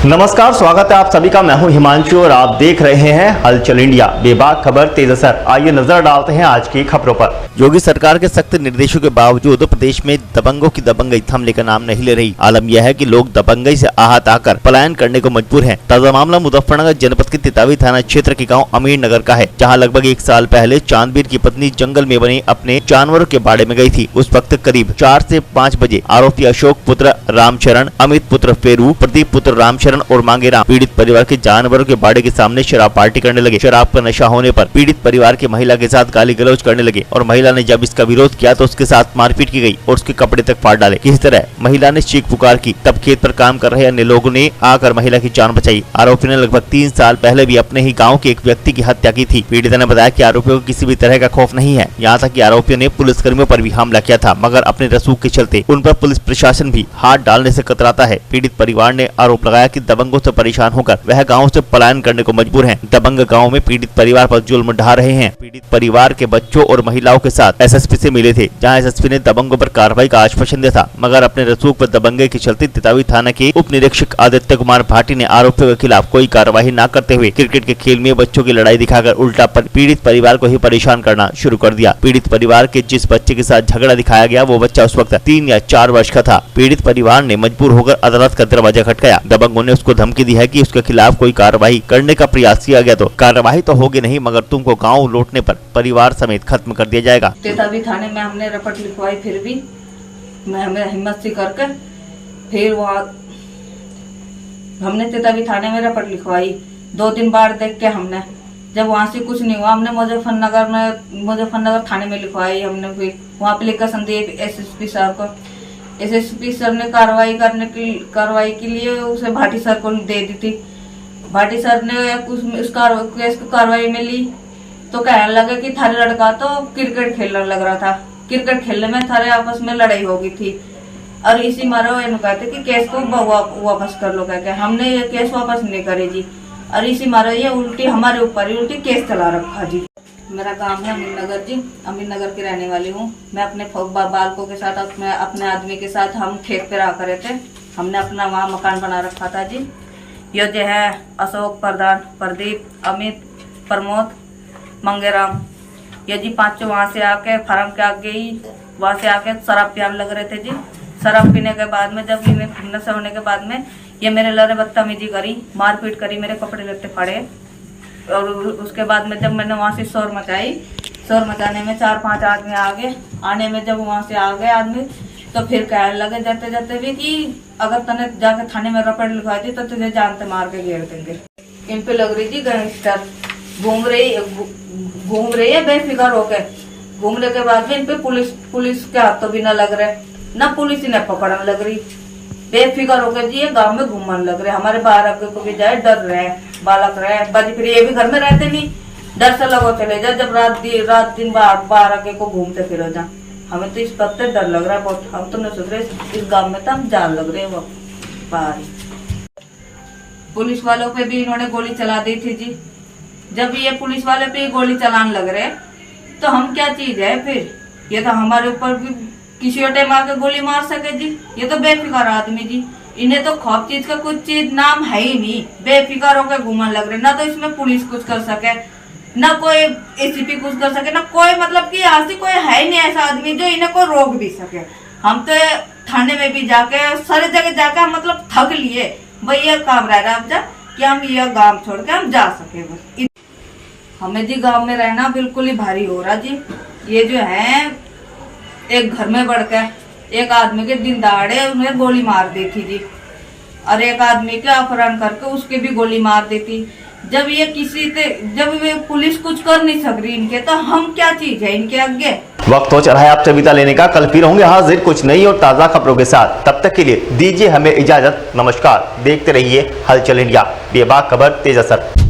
नमस्कार, स्वागत है आप सभी का। मैं हूं हिमांशु और आप देख रहे हैं हलचल इंडिया। बेबाक खबर तेज असर। आइए नजर डालते हैं आज की खबरों पर। योगी सरकार के सख्त निर्देशों के बावजूद प्रदेश में दबंगों की दबंगई थमने का नाम नहीं ले रही। आलम यह है कि लोग दबंगई से आहत आकर पलायन करने को मजबूर हैं। ताजा मामला मुजफ्फरनगर जनपद के तितावी थाना क्षेत्र के गाँव अमीर नगर का है, जहाँ लगभग 1 साल पहले चांदबीर की पत्नी जंगल में बने अपने जानवरों के बाड़े में गई थी। उस वक्त करीब 4 से 5 बजे आरोपी अशोक पुत्र रामचरण, अमित पुत्र फेरू, प्रदीप पुत्र रामचरण और मांगेराम पीड़ित परिवार के जानवरों के बाड़े के सामने शराब पार्टी करने लगे। शराब का नशा होने पर पीड़ित परिवार के महिला के साथ गाली गलौज करने लगे और महिला ने जब इसका विरोध किया तो उसके साथ मारपीट की गई और उसके कपड़े तक फाड़ डाले। किसी तरह महिला ने चीख पुकार की, तब खेत पर काम कर रहे अन्य लोगों ने आकर महिला की जान बचाई। आरोपी ने लगभग 3 साल पहले भी अपने ही गाँव के एक व्यक्ति की हत्या की थी। पीड़िता ने बताया कि आरोपियों को किसी भी तरह का खौफ नहीं है। यहाँ तक कि आरोपियों ने पुलिसकर्मियों पर भी हमला किया था, मगर अपने रसूख के चलते उन पर पुलिस प्रशासन भी हाथ डालने से कतराता है। पीड़ित परिवार ने आरोप लगाया कि दबंगों से परेशान होकर वह गांव से पलायन करने को मजबूर हैं। दबंग गांव में पीड़ित परिवार पर जुल्म ढा रहे हैं। पीड़ित परिवार के बच्चों और महिलाओं के साथ एसएसपी से मिले थे, जहां एसएसपी ने दबंगों पर कार्रवाई का आश्वासन दिया था, मगर अपने रसूख पर दबंगे के चलते तितावी थाना के उप निरीक्षक आदित्य कुमार भाटी ने आरोपियों के खिलाफ कोई कार्रवाई न करते हुए क्रिकेट के खेल में बच्चों की लड़ाई दिखाकर उल्टा पीड़ित परिवार को ही परेशान करना शुरू कर दिया। पीड़ित परिवार के जिस बच्चे के साथ झगड़ा दिखाया गया वो बच्चा उस वक्त 3 या 4 वर्ष का था। पीड़ित परिवार ने मजबूर होकर अदालत का दरवाजा खटकाया। दबंगों ने उसको धमकी दी है कि उसके खिलाफ कोई कार्रवाई करने का प्रयास किया गया तो कार्रवाई तो होगी नहीं, मगर तुमको गांव लौटने पर परिवार समेत खत्म कर दिया जाएगा। तितावी थाने में हमने रिपोर्ट लिखवाई, फिर भी हमें हिम्मत से करके फिर वहाँ हमने तितावी थाने में रिपोर्ट लिखवाई। 2 दिन बाद देख के हमने जब वहाँ से कुछ नहीं हुआ, हमने मुजफ्फरनगर थाने में लिखवाई। हमने फिर वहाँ एप्लीकेशन दी एसएसपी सर को। एसएसपी सर ने कार्रवाई के लिए उसे भाटी सर को दे दी थी। भाटी सर ने उस केस को कार्रवाई में ली तो कहने लगे कि थारे लड़का तो क्रिकेट खेलने लग रहा था, क्रिकेट खेलने में थारे आपस में लड़ाई हो गई थी और इसी मारे वो कहते कि केस को वापस कर लो। कहके हमने ये केस वापस नहीं करे जी, और इसी मारे ये उल्टी हमारे ऊपर ही उल्टी केस चला रखा जी। मेरा गांव है अमीर नगर जी, अमीर नगर की रहने वाली हूँ। मैं अपने बालकों के साथ अपने आदमी के साथ हम खेत पे रहा करे थे। हमने अपना वहाँ मकान बना रखा था जी। ये जो है अशोक, प्रधान, प्रदीप, अमित, प्रमोद, मंगेराम, ये जी 5 वहाँ से आके फार्म के आगे ही वहाँ से आके शराब पियाने लग रहे थे जी। शराब पीने के बाद में जब इन्हें नशा होने के बाद में ये मेरे लड़े बदतमीजी करी, मारपीट करी, मेरे कपड़े लत्ते फाड़े। और उसके बाद में जब मैंने वहाँ से शोर मचाने में 4-5 आदमी आने में जब वहाँ से आ गए आदमी तो फिर कहने लगे जाते जाते भी कि अगर तने जाके थाने में रिपोर्ट लिखवा दी तो तुझे जानते मार के घेर देंगे। इन पे लग रही थी गैंगस्टर, घूम रही है बेफिक्र होके। घूमने के बाद में इन पे पुलिस के हाथों भी न लग रहे, न पुलिस इन्हें पकड़ने लग रही। बेफिक्र होकर जी ये गांव में घूमने लग रहे। हमारे बालक को भी जाए डर रहे, बालक रहे बज फिर ये भी घर में रहते नहीं, डर से लगो चले जाए। जब रात दिन बालक को घूमते फिरो जा, हमें तो इस वक्त डर लग रहा है बहुत। हम तो नहीं सोच रहे इस गांव में तो हम जान लग रहे हैं। वो बाहर पुलिस वालों पे भी इन्होंने गोली चला दी थी जी। जब ये पुलिस वाले पे गोली चलाने लग रहे तो हम क्या चीज है फिर? ये तो हमारे ऊपर भी किसी और टाइम आके गोली मार सके जी। ये तो बेफिक्र आदमी जी, इन्हें तो खौफ चीज का कुछ चीज नाम है ही नहीं। बेफिक्र होकर घूमने लग रहे, ना तो इसमें पुलिस कुछ कर सके, ना कोई एसीपी कुछ कर सके, ना कोई मतलब कि यहाँ से कोई है ही नहीं ऐसा आदमी जो इन्हें को रोक भी सके। हम तो थाने में भी जाके सारी जगह जाके हम मतलब थक लिए भाई ये काम रह रहा है अब जा कि हम ये गांव छोड़ के हम जा सके। बस हमें जी गांव में रहना बिल्कुल ही भारी हो रहा जी। ये जो है एक घर में बढ़ के एक आदमी के दिन दहाड़े उन्हें गोली मार दी थी जी, और एक आदमी के अपहरण करके उसके भी गोली मार दी थी। जब वे पुलिस कुछ कर नहीं सक रही इनके, तो हम क्या चीज है इनके आगे। वक्त हो चला है आपसे विदा लेने का। कल फिर होंगे हाजिर कुछ नई और ताजा खबरों के साथ। तब तक के लिए दीजिए हमें इजाजत। नमस्कार। देखते रहिए हलचल इंडिया। बेबाक खबर तेज असर।